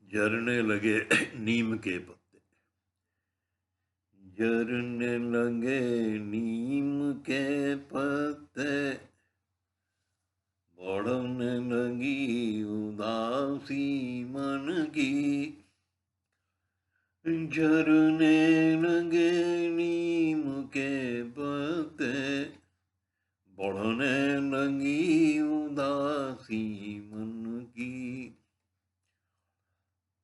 झरने लगे नीम के पत्ते। झरने लगे नीम के पत्ते, बढ़ने लगी उदासी मन की। झरने लगे नीम के पत्ते, बढ़ने लगी उदासी मन की।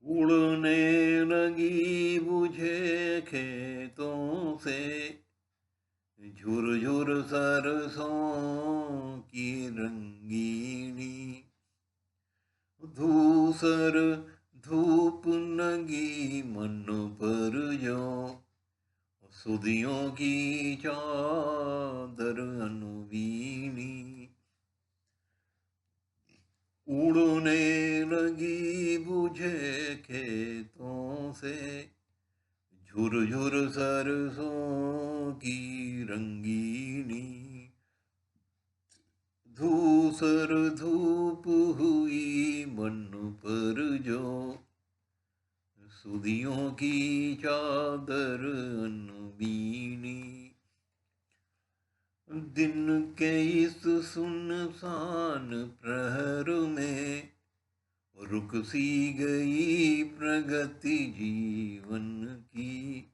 उड़ने लगी बुझे खेतों से, झुरझुर सरसों की रंगीनी। धूसर धूप लगी मन पर जो, सुधियों की चादर अनुबीनी। उड़ने लगी बुझे खेतों से, झुरझुर सरसों की रंगीनी। धूसर धूप हुई मन पर जो, सुधियों की चादर अनबीनी। दिन के इस सुनसान प्रहर में, रुक सी गई प्रगति जीवन की।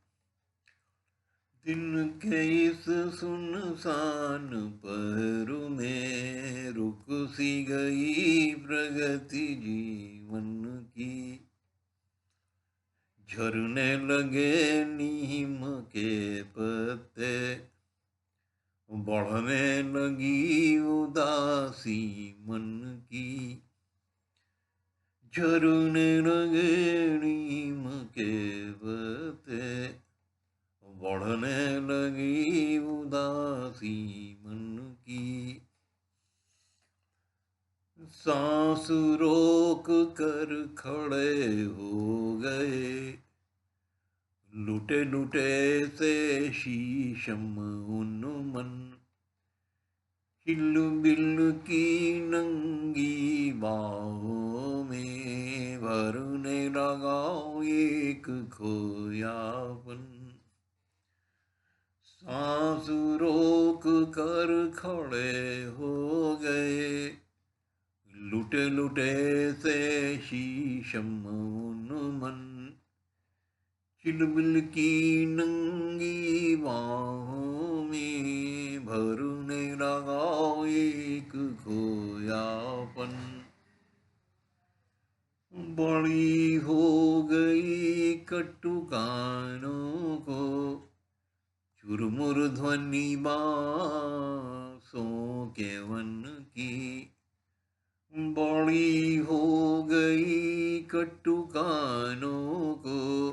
दिन के इस सुनसान पहर में, रुक सी गई प्रगति जीवन की। झरने लगे नीम के पत्ते, बढ़ने लगी उदासी मन की। झरने लगे नीम के पत्ते, बढ़ने लगी उदासी मन की। सांस रोक कर खड़े हो गए, लुटे लुटे से शीशम उन्मन। हिलबिल की नंगी बाहों में, भरने लगा एक खोयापन। सांस रोक कर खड़े हो गए, लुटे लुटे से शीशम उन्मन। चिलबिल की नंगी बाहों में, भरने लगा एक खोयापन। बड़ी हो गई कटु कानों को, चुरमुर ध्वनि बांसों के वन की। बड़ी हो गई कटु कानों को,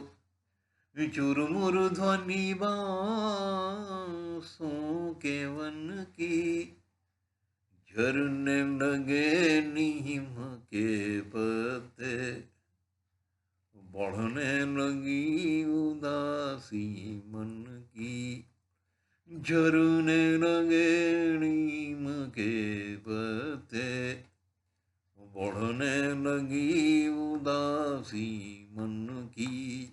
चुरमुर ध्वनि बांसों के वन की। झरने लगे नीम के पत्ते, बढ़ने लगी उदासी मन की। झरने लगे नीम के पत्ते, बढ़ने लगी उदासी मन की।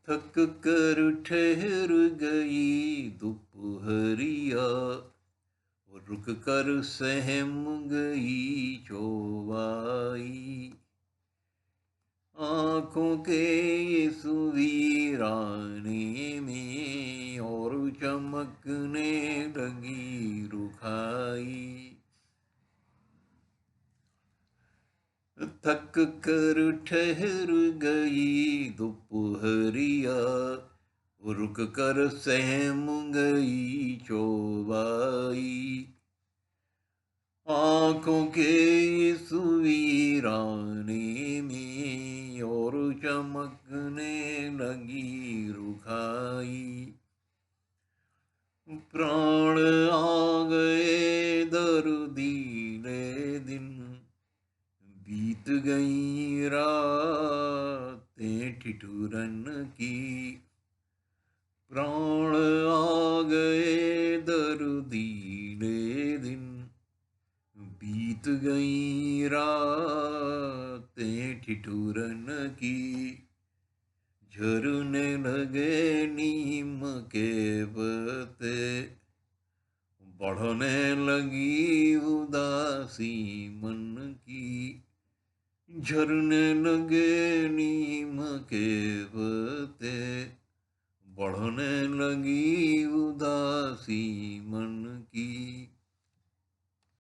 थक कर ठहर गई दोपहरिया, रुक कर सहम गई चौबाई। आंखों के इस वीराने में, और चमकने लगी रुखाई। थक कर ठहर गई दोपहरिया, रुक कर सहम गई चौबाई। आंखों के इस वीराने में, और चमकने लगी रुखाई। प्राण आ गए दर्दीले दिन, बीत गई रातें ठिठुरन की। प्राण आ गए दर्दीले दिन, बीत गई रातें बातें ठिठुरन की, झरने लगे नीम के पत्ते, बढ़ने लगी उदासी मन की, झरने लगे नीम के पत्ते, बढ़ने लगी उदासी मन की।